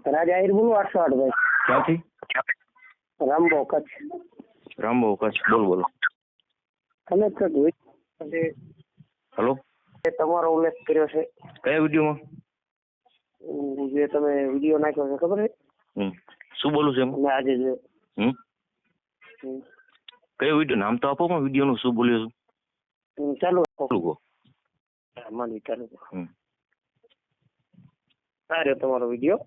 રાજા આહિર બોલું 808 ભાઈ. ક્યાંથી? રામબો કચ્છ. રામબો કચ્છ. બોલો. તમે જ હેલો. તમારો ઉલ્લેખ કર્યો છે. કયા વિડીયોમાં? જે તમે વિડીયો નાખ્યો છે ખબર છે? શું બોલું છે એમ? મેં આજે જે કયો વિડીયો? નામ તો આપો પણ વિડીયોનું શું બોલ્યો છું? ચાલુ કહો. માની ચાલુ. સારો તમારો વિડીયો.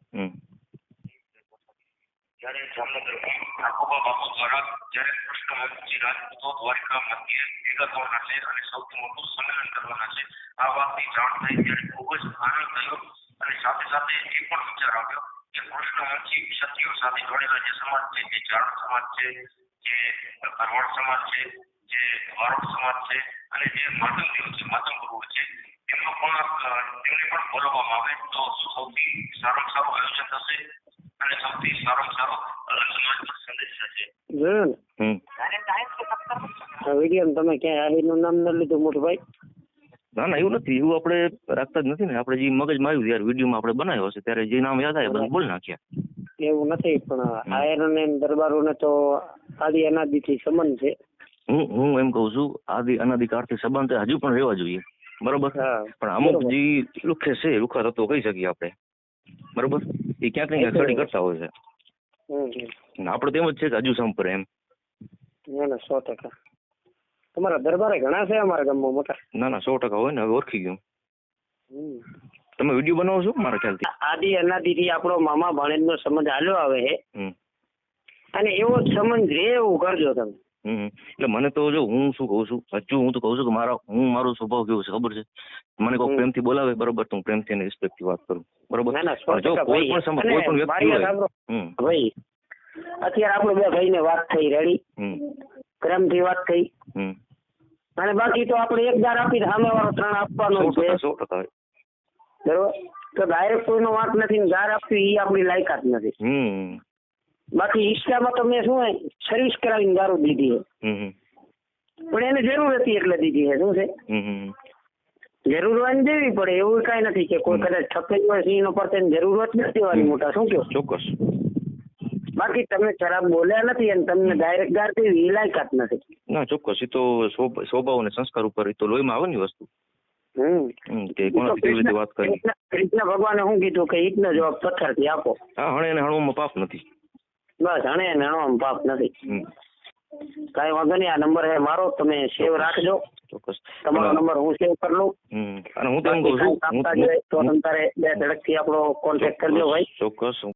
જ્યારે જામનગરમાં ઠાકોરબા બાપુ દ્વારા જ્યારે કૃષ્ણવંશી રાજપૂતો દ્વારિકા મધ્યે ભેગા થવાના છે અને સૌથી મોટું સંમેલન કરવાના છે, આ વાતની જાણ થઈ ત્યારે ખૂબ જ આનંદ થયો અને સાથે સાથે એ પણ વિચાર આવ્યો કે કૃષ્ણવંશી ક્ષત્રિયો સાથે જોડેલા જે સમાજ છે, જે ચારણ સમાજ છે, જે ભરવાડ સમાજ છે, જે વારોડ સમાજ છે અને જે માતંગીઓ છે, માતંગ ગુરુઓ છે, તેમને પણ બોલાવવામાં આવે તો સૌથી સારામાં સારું આયોજન થશે અને સૌથી સારામાં સારો સમાજ પર સંદેશ થશે. જોયું ને વિડીયો તમે ક્યાંય આહિરનું નામ ન લીધું મોટું ભાઈ? ના એવું નથી. એવું આપણે રાખતા જ નથી ને. આપણે જે મગજમાં આવ્યું ત્યારે વિડીયોમાં આપણે બનાવ્યો હશે ત્યારે જે નામ યાદ આવે બધું બોલી નાખ્યા. એવું નથી, પણ આહિર અને દરબારોને તો આદિ અનાદિથી સંબંધ છે. હું એમ કઉ છું આદિ અનાદિકાળથી સંબંધ હજુ પણ રહેવા જોઈએ, બરોબર. પણ અમુક જે લુખે છે, લુખા તત્વો કહી શકીએ આપણે, બરોબર, એ ક્યાંક ને ક્યાંક સ્ટડી કરતા હોય છે. આપણે તેમ જ છે કે હજુ સંપર્ક એમ. ના 100%. તમારા દરબારે ઘણા છે અમારા ગામમાં મોટા. ના 100% હોય ને. હવે ઓળખી ગયું. તમે વિડીયો બનાવો છો મારા ખ્યાલથી? આદિ અનાદિથી આપણો મામા ભાણેજનો સંબંધ હાલ્યો આવે છે અને એવો સંબંધ રે એવું કરજો તમે. એટલે મને તો જો હું શું કઉ છું, હું તો કઉ છું કે મારો સ્વભાવ કેવો છે ખબર છે? મને કોઈ પ્રેમથી બોલાવે બરોબર તો હું પ્રેમથી અને રિસ્પેક્ટ થી વાત કરું, બરોબર. જો કોઈ પણ વ્યક્તિ હોય ભાઈ, અત્યારે આપણે બે ભાઈને વાત થઈ રેડી, પ્રેમથી વાત થઈ અને બાકી તો આપણે એક દાર આપી સામે વાળો 3 આપવાનો છે. 100% બરોબર. તો ડાયરેક્ટ કોઈનો વાત નથી ને ગાર આપવી એ આપણી લાયકાત નથી. બાકી ઈચ્છામાં તો મેં શું સર્વિસ કરાવીને ગારું દીધી છે, પણ એને જરૂર હતી એટલે દીધી છે. શું છે જરૂર હોય દેવી પડે એવું કઈ નથી કે કોઈ કદાચ ઠકાઈ હોય સિંહ નો પર જરૂર જ નથી દેવાની. મોટા શું કહો? ચોક્કસ. બાકી તમે ખરાબ બોલ્યા નથી અને તમને ડાયરેક્ટ ગાર દેવી એ લાયકાત નથી. ના ચોક્કસ. એ તો સ્વભાવ અને સંસ્કાર ઉપર તો લોહીમાં આવે ને વસ્તુ. કે કોનાથી કેવી રીતે વાત કરી. કૃષ્ણ ભગવાને શું કીધું કે ઈટનો જવાબ પથ્થરથી આપો. હા, હણે અને હણવામાં પાપ નથી. બસ હણે અને હણવામાં પાપ નથી. કઈ વાંધો નહીં. આ નંબર હે મારો, તમે સેવ રાખજો. ચોક્કસ. તમારો નંબર હું સેવ કરી લઉં. અને હું તો એમ કહું છું તો તમારે બે ધડકથી આપણો કોન્ટેક્ટ કરજો ભાઈ. ચોક્કસ.